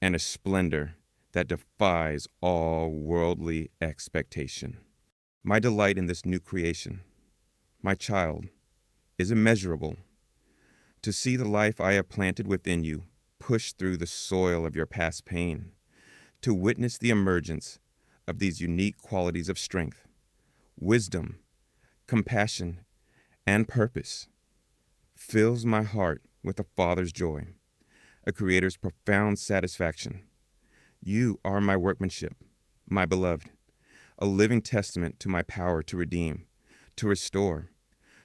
and a splendor that defies all worldly expectation. My delight in this new creation, my child, is immeasurable. To see the life I have planted within you push through the soil of your past pain, to witness the emergence of these unique qualities of strength, wisdom, compassion, and purpose fills my heart with a father's joy, a creator's profound satisfaction. You are my workmanship, my beloved, a living testament to my power to redeem, to restore,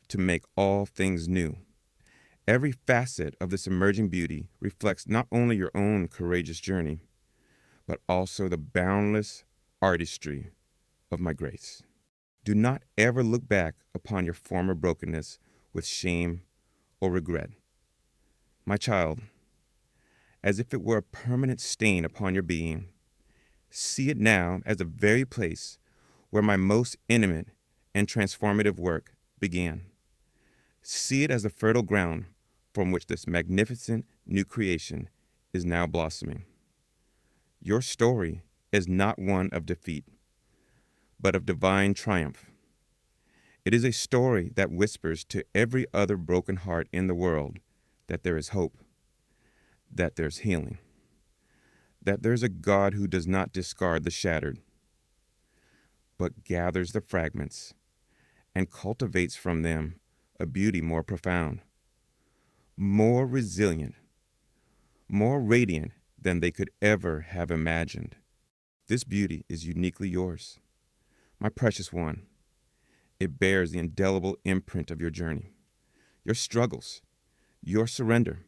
to make all things new. Every facet of this emerging beauty reflects not only your own courageous journey, but also the boundless artistry of my grace. Do not ever look back upon your former brokenness with shame or regret. My child, as if it were a permanent stain upon your being, see it now as the very place where my most intimate and transformative work began. See it as the fertile ground from which this magnificent new creation is now blossoming. Your story is not one of defeat, but of divine triumph. It is a story that whispers to every other broken heart in the world that there is hope, that there's healing, that there's a God who does not discard the shattered, but gathers the fragments and cultivates from them a beauty more profound, more resilient, more radiant than they could ever have imagined. This beauty is uniquely yours, my precious one. It bears the indelible imprint of your journey, your struggles, your surrender,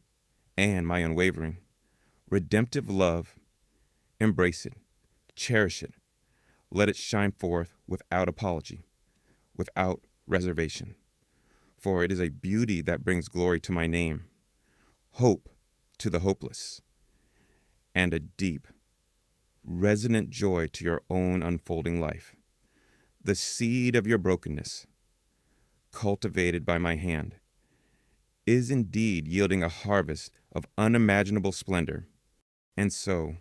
and my unwavering, redemptive love. Embrace it, cherish it, let it shine forth without apology, without reservation. For it is a beauty that brings glory to my name, hope to the hopeless, and a deep, resonant joy to your own unfolding life. The seed of your brokenness, cultivated by my hand, is indeed yielding a harvest of unimaginable splendor. And so,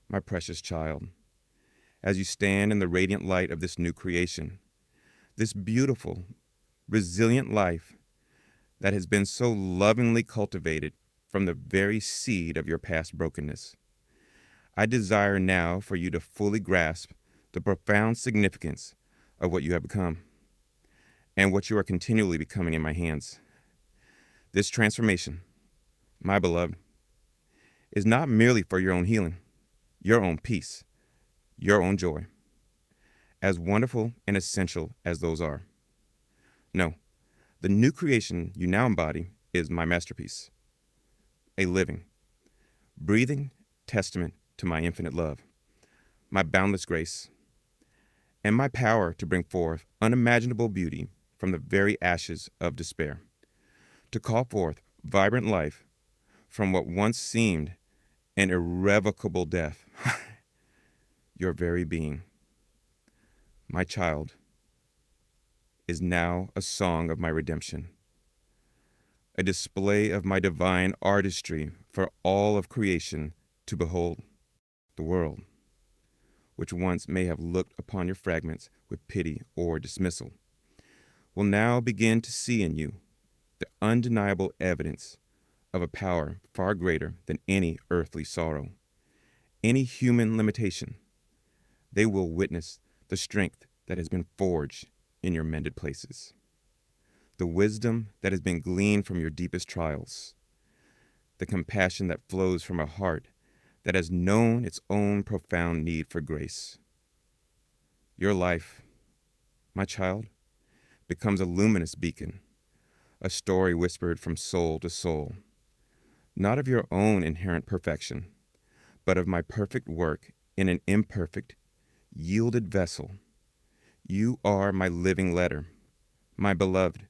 my precious child, as you stand in the radiant light of this new creation, this beautiful, resilient life that has been so lovingly cultivated from the very seed of your past brokenness, I desire now for you to fully grasp the profound significance of what you have become and what you are continually becoming in my hands. This transformation, my beloved, is not merely for your own healing, your own peace, your own joy, as wonderful and essential as those are. No, the new creation you now embody is my masterpiece, a living, breathing testament to my infinite love, my boundless grace, and my power to bring forth unimaginable beauty from the very ashes of despair, to call forth vibrant life from what once seemed an irrevocable death. Your very being, my child, is now a song of my redemption, a display of my divine artistry for all of creation to behold. The world, which once may have looked upon your fragments with pity or dismissal, will now begin to see in you the undeniable evidence of a power far greater than any earthly sorrow, any human limitation. They will witness the strength that has been forged in your mended places, the wisdom that has been gleaned from your deepest trials, the compassion that flows from a heart that has known its own profound need for grace. Your life, my child, becomes a luminous beacon, a story whispered from soul to soul, not of your own inherent perfection, but of my perfect work in an imperfect, yielded vessel. You are my living letter, my beloved,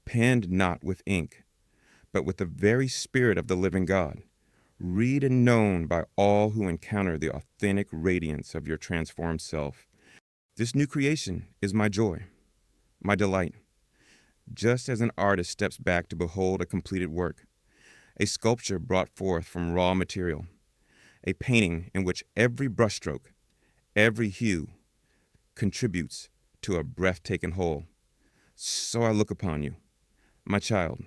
penned not with ink, but with the very spirit of the living God, read and known by all who encounter the authentic radiance of your transformed self. This new creation is my joy, my delight. Just as an artist steps back to behold a completed work, a sculpture brought forth from raw material, a painting in which every brushstroke, every hue, contributes to a breathtaking whole, so I look upon you, my child,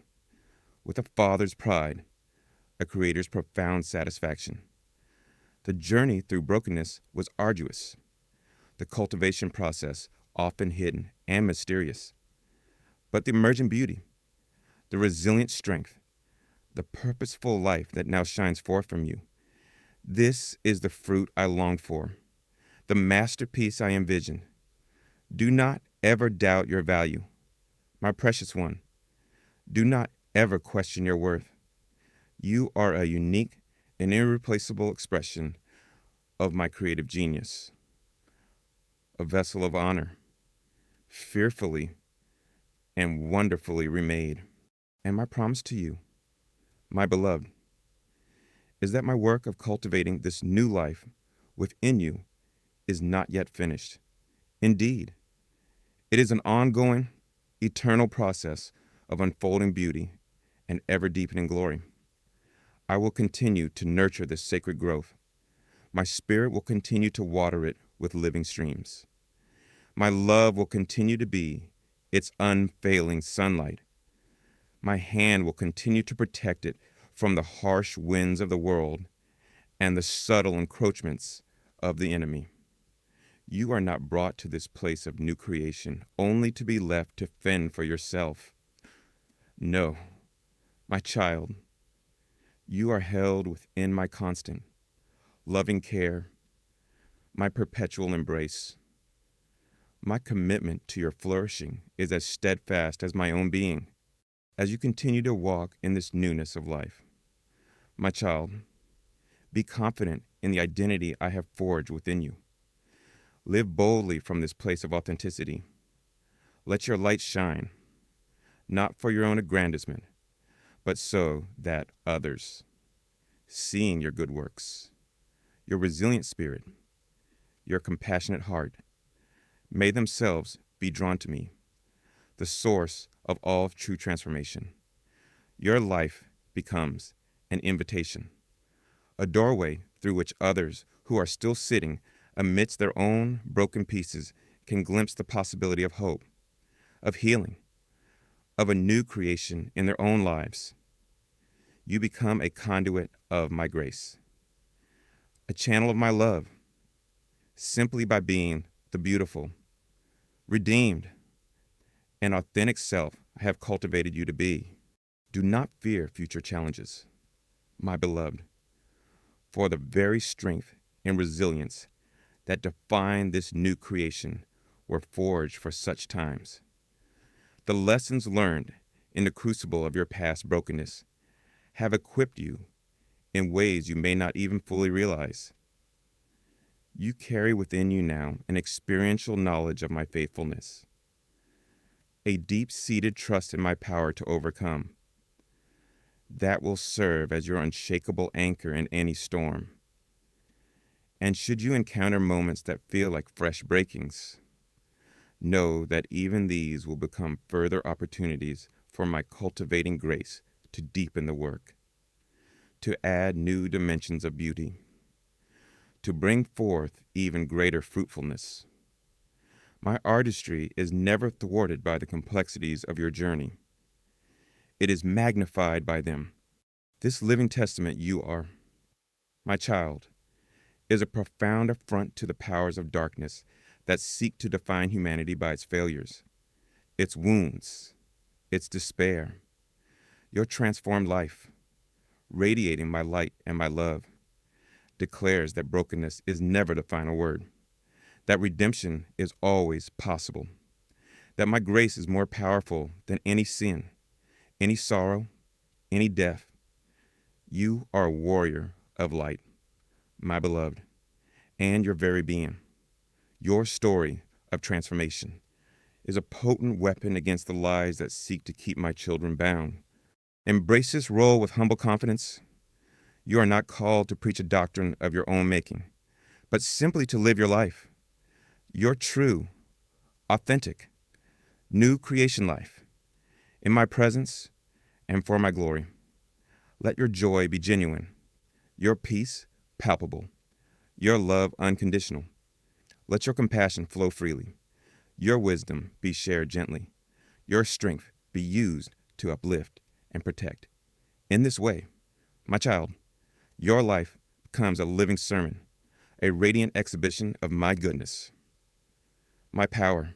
with a father's pride, a creator's profound satisfaction. The journey through brokenness was arduous, the cultivation process often hidden and mysterious. But the emergent beauty, the resilient strength, the purposeful life that now shines forth from you, this is the fruit I long for, the masterpiece I envision. Do not ever doubt your value, my precious one. Do not ever question your worth. You are a unique and irreplaceable expression of my creative genius, a vessel of honor, fearfully and wonderfully remade. And my promise to you, my beloved, is that my work of cultivating this new life within you is not yet finished. Indeed, it is an ongoing, eternal process of unfolding beauty and ever-deepening glory. I will continue to nurture this sacred growth. My spirit will continue to water it with living streams. My love will continue to be its unfailing sunlight. My hand will continue to protect it from the harsh winds of the world and the subtle encroachments of the enemy. You are not brought to this place of new creation only to be left to fend for yourself. No, my child, you are held within my constant, loving care, my perpetual embrace. My commitment to your flourishing is as steadfast as my own being as you continue to walk in this newness of life. My child, be confident in the identity I have forged within you. Live boldly from this place of authenticity. Let your light shine, not for your own aggrandizement, but so that others, seeing your good works, your resilient spirit, your compassionate heart, may themselves be drawn to me, the source of all true transformation. Your life becomes an invitation, a doorway through which others who are still sitting amidst their own broken pieces can glimpse the possibility of hope, of healing, of a new creation in their own lives. You become a conduit of my grace, a channel of my love, simply by being the beautiful, redeemed, and authentic self I have cultivated you to be. Do not fear future challenges, my beloved, for the very strength and resilience that define this new creation were forged for such times. The lessons learned in the crucible of your past brokenness have equipped you in ways you may not even fully realize. You carry within you now an experiential knowledge of my faithfulness, a deep-seated trust in my power to overcome. That will serve as your unshakable anchor in any storm. And should you encounter moments that feel like fresh breakings, know that even these will become further opportunities for my cultivating grace to deepen the work, to add new dimensions of beauty, to bring forth even greater fruitfulness. My artistry is never thwarted by the complexities of your journey. It is magnified by them. This living testament you are, my child, is a profound affront to the powers of darkness that seek to define humanity by its failures, its wounds, its despair. Your transformed life, radiating my light and my love, declares that brokenness is never the final word, that redemption is always possible, that my grace is more powerful than any sin, any sorrow, any death. You are a warrior of light, my beloved, and your very being. Your story of transformation is a potent weapon against the lies that seek to keep my children bound. Embrace this role with humble confidence. You are not called to preach a doctrine of your own making, but simply to live your life, your true, authentic, new creation life, in my presence and for my glory. Let your joy be genuine, your peace palpable, your love unconditional. Let your compassion flow freely, your wisdom be shared gently, your strength be used to uplift and protect. In this way, my child, your life becomes a living sermon, a radiant exhibition of my goodness, my power,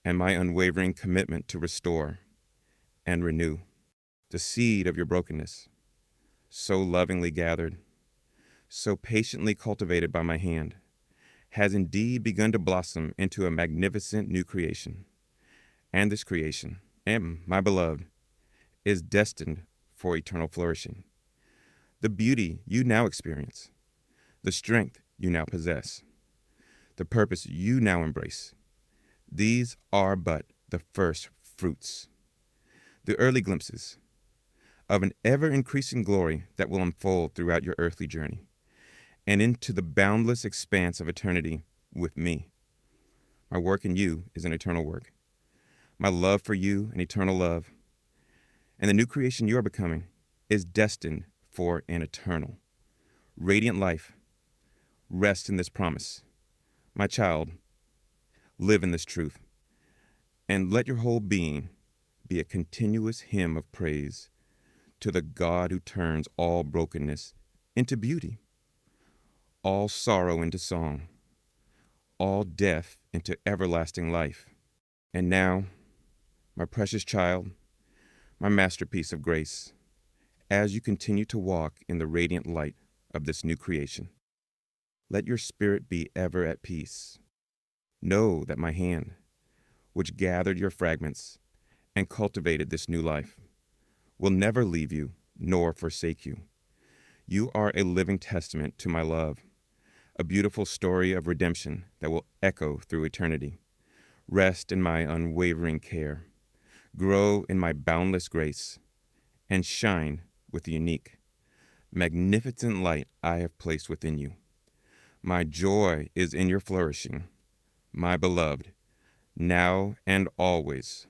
and my unwavering commitment to restore and renew. The seed of your brokenness, so lovingly gathered, so patiently cultivated by my hand, has indeed begun to blossom into a magnificent new creation. And this creation, my beloved, is destined for eternal flourishing. The beauty you now experience, the strength you now possess, the purpose you now embrace, these are but the first fruits, the early glimpses of an ever-increasing glory that will unfold throughout your earthly journey and into the boundless expanse of eternity with me. My work in you is an eternal work. My love for you, an eternal love. And the new creation you are becoming is destined for an eternal, radiant life. Rest in this promise. My child, live in this truth. And let your whole being be a continuous hymn of praise to the God who turns all brokenness into beauty, all sorrow into song, all death into everlasting life. And now, my precious child, my masterpiece of grace, as you continue to walk in the radiant light of this new creation, let your spirit be ever at peace. Know that my hand, which gathered your fragments and cultivated this new life, will never leave you nor forsake you. You are a living testament to my love, a beautiful story of redemption that will echo through eternity. Rest in my unwavering care, grow in my boundless grace, and shine with the unique, magnificent light I have placed within you. My joy is in your flourishing, my beloved, now and always.